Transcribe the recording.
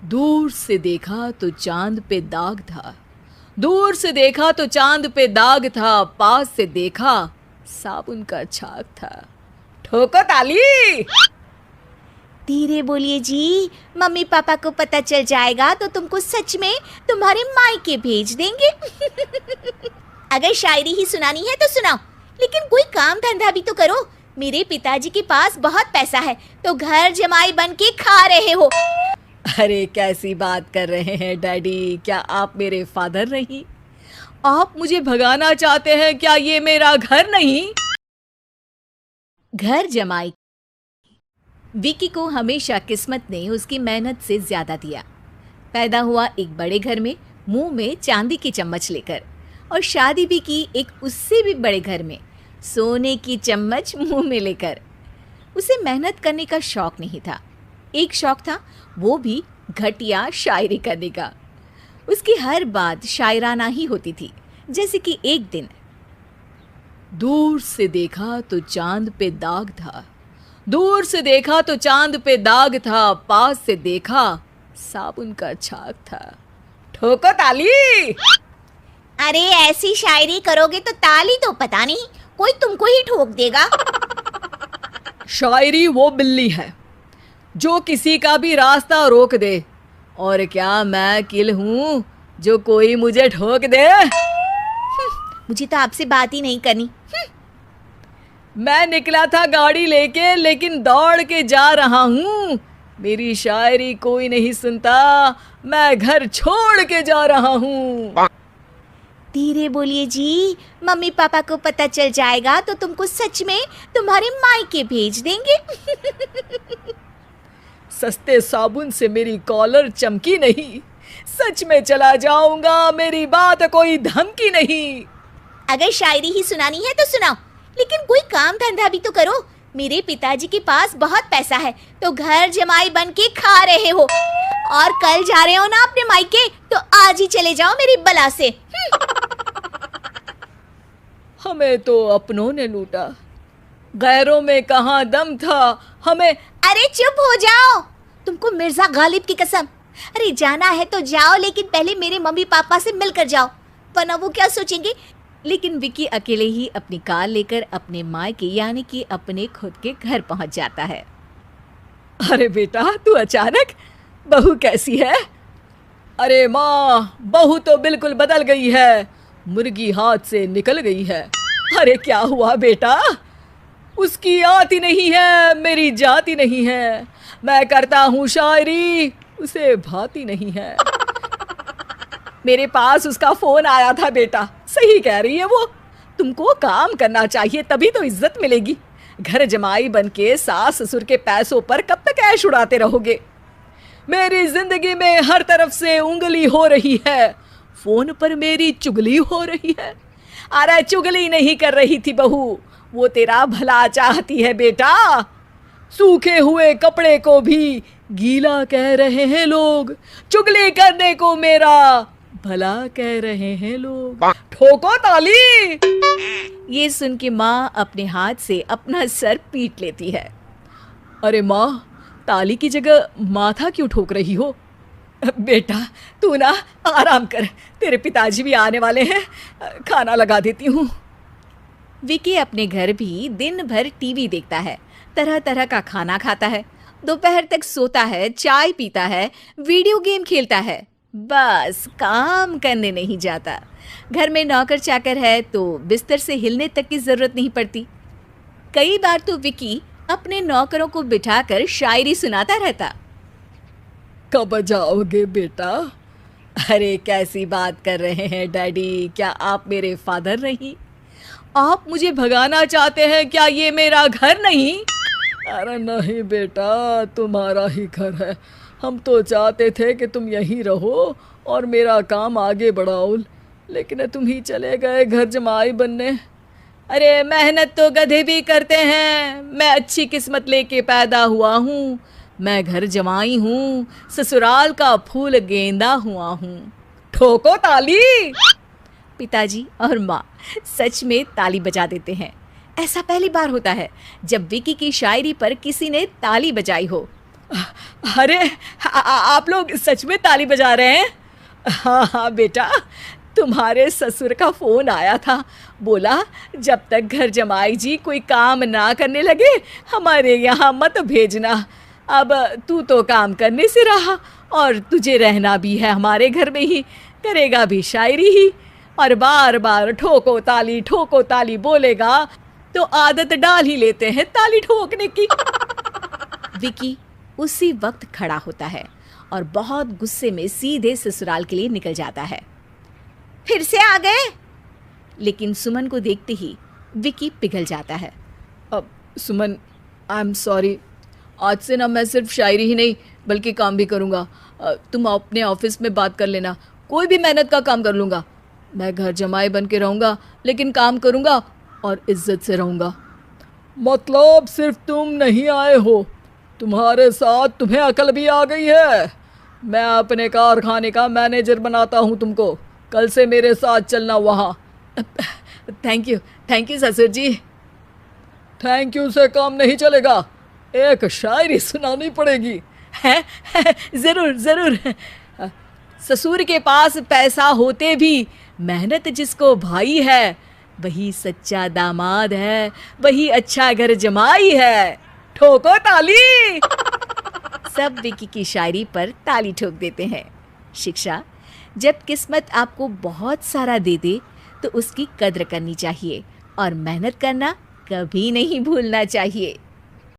दूर से देखा तो चांद पे दाग था, दूर से देखा तो चांद पे दाग था, पास से देखा साबुन का छाग था। ठोको ताली। धीरे बोलिए जी, मम्मी पापा को पता चल जाएगा तो तुमको सच में तुम्हारे मायके भेज देंगे। अगर शायरी ही सुनानी है तो सुनाओ, लेकिन कोई काम धंधा भी तो करो। मेरे पिताजी के पास बहुत पैसा है तो घर जमाई बन के खा रहे हो। अरे कैसी बात कर रहे हैं डैडी, क्या आप मेरे फादर नहीं? आप मुझे भगाना चाहते हैं क्या? ये मेरा घर नहीं। घर जमाई। विकी को हमेशा किस्मत ने उसकी मेहनत से ज्यादा दिया। पैदा हुआ एक बड़े घर में, मुंह में चांदी की चम्मच लेकर, और शादी भी की एक उससे भी बड़े घर में, सोने की चम्मच मुंह में लेकर। उसे मेहनत करने का शौक नहीं था। एक शौक था, वो भी घटिया शायरी करने का। उसकी हर बात शायराना ही होती थी। जैसे कि एक दिन, दूर से देखा तो चांद पे दाग था, दूर से देखा तो चांद पे दाग था, पास से देखा साबुन का छाग था। ठोको ताली। अरे ऐसी शायरी करोगे तो ताली तो पता नहीं कोई तुमको ही ठोक देगा। शायरी वो बिल्ली है जो किसी का भी रास्ता रोक दे, और क्या मैं किल हूं जो कोई मुझे ठोक दे। मुझे तो आपसे बात ही नहीं करनी। मैं निकला था गाड़ी लेके, लेकिन दौड़ के जा रहा हूँ। मेरी शायरी कोई नहीं सुनता, मैं घर छोड़ के जा रहा हूँ। धीरे बोलिए जी, मम्मी पापा को पता चल जाएगा तो तुमको सच में तुम्हारे मायके भेज देंगे। सस्ते साबुन से मेरी कॉलर चमकी नहीं, सच में चला जाऊंगा, मेरी बात कोई धमकी नहीं। अगर शायरी ही सुनानी है तो सुनाओ, लेकिन कोई काम धंधा भी तो करो। मेरे पिताजी के पास बहुत पैसा है तो घर जमाई बन के खा रहे हो, और कल जा रहे हो ना अपने मायके तो आज ही चले जाओ मेरी बला से। हमें तो अपनों ने लूटा, गैरों में कहाँ दम था हमें। अरे चुप हो जाओ, तुमको मिर्जा गालिब की कसम। अरे जाना है तो जाओ, लेकिन पहले मेरे मम्मी पापा से मिलकर जाओ, वरना वो क्या सोचेंगे। लेकिन विकी अकेले ही अपनी कार लेकर अपने मायके यानी कि अपने खुद के घर पहुंच जाता है। अरे बेटा, तू अचानक, बहू कैसी है? अरे माँ, बहू तो बिल्कुल बदल गई है, मुर्गी हाथ से निकल गई है। अरे क्या हुआ बेटा? उसकी आती नहीं है, मेरी जाती नहीं है। मैं करता हूँ शायरी, उसे भाती नहीं है। मेरे पास उसका फोन आया था बेटा, सही कह रही है वो। तुमको काम करना चाहिए, तभी तो इज्जत मिलेगी। घर जमाई बन के सास ससुर के पैसों पर कब तक ऐश उड़ाते रहोगे? मेरी जिंदगी में हर तरफ से उंगली हो रही है, फोन पर मेरी चुगली हो रही है। अरे चुगली नहीं कर रही थी बहू, वो तेरा भला चाहती है बेटा। सूखे हुए कपड़े को भी गीला कह रहे हैं लोग, चुगली करने को मेरा भला कह रहे हैं लोग। ठोको ताली। ये सुन के माँ अपने हाथ से अपना सर पीट लेती है। अरे माँ, ताली की जगह माथा क्यों ठोक रही हो? बेटा तू ना आराम कर, तेरे पिताजी भी आने वाले हैं, खाना लगा देती हूँ। विकी अपने घर भी दिन भर टीवी देखता है, तरह तरह का खाना खाता है, दोपहर तक सोता है, चाय पीता है, वीडियो गेम खेलता है, बस काम करने नहीं जाता। घर में नौकर चाकर है तो बिस्तर से हिलने तक की जरूरत नहीं पड़ती। कई बार तो विकी अपने नौकरों को बिठाकर शायरी सुनाता रहता। कब जाओगे बेटा? अरे कैसी बात कर रहे हैं डैडी, क्या आप मेरे फादर नहीं? आप मुझे भगाना चाहते हैं क्या? ये मेरा घर नहीं। अरे नहीं बेटा, तुम्हारा ही घर है। हम तो चाहते थे कि तुम यहीं रहो और मेरा काम आगे बढ़ाओ, लेकिन तुम ही चले गए घर जमाई बनने। अरे मेहनत तो गधे भी करते हैं, मैं अच्छी किस्मत लेके पैदा हुआ हूँ, मैं घर जमाई हूँ, ससुराल का फूल गेंदा हुआ हूँ। ठोको ताली। पिताजी और माँ सच में ताली बजा देते हैं। ऐसा पहली बार होता है जब विकी की शायरी पर किसी ने ताली बजाई हो। अरे आप लोग सच में ताली बजा रहे हैं? हाँ हाँ बेटा, तुम्हारे ससुर का फोन आया था। बोला जब तक घर जमाई जी कोई काम ना करने लगे हमारे यहाँ मत भेजना। अब तू तो काम करने से रहा और तुझे रहना भी है हमारे घर में ही, करेगा भी शायरी ही, और बार बार ठोको ताली बोलेगा तो आदत डाल ही लेते हैं ताली ठोकने की। विकी उसी वक्त खड़ा होता है और बहुत गुस्से में सीधे ससुराल के लिए निकल जाता है। फिर से आ गए? लेकिन सुमन को देखते ही विकी पिघल जाता है। अब सुमन, आई एम सॉरी, आज से ना मैं सिर्फ शायरी ही नहीं बल्कि काम भी करूँगा। तुम अपने ऑफिस में बात कर लेना, कोई भी मेहनत का काम कर लूँगा। मैं घर जमाई बन के रहूँगा लेकिन काम करूँगा और इज्जत से रहूँगा। मतलब सिर्फ तुम नहीं आए हो, तुम्हारे साथ तुम्हें अकल भी आ गई है। मैं अपने कारखाने का मैनेजर बनाता हूँ तुमको, कल से मेरे साथ चलना वहाँ। थैंक यू ससुर जी। थैंक यू से काम नहीं चलेगा, एक शायरी सुनानी पड़ेगी। है ज़रूर। ससुर के पास पैसा होते भी मेहनत जिसको भाई है वही सच्चा दामाद है, वही अच्छा घर जमाई है। ठोको ताली। सब विकी की शायरी पर ताली ठोक देते हैं। शिक्षा, जब किस्मत आपको बहुत सारा दे दे तो उसकी कद्र करनी चाहिए और मेहनत करना कभी नहीं भूलना चाहिए।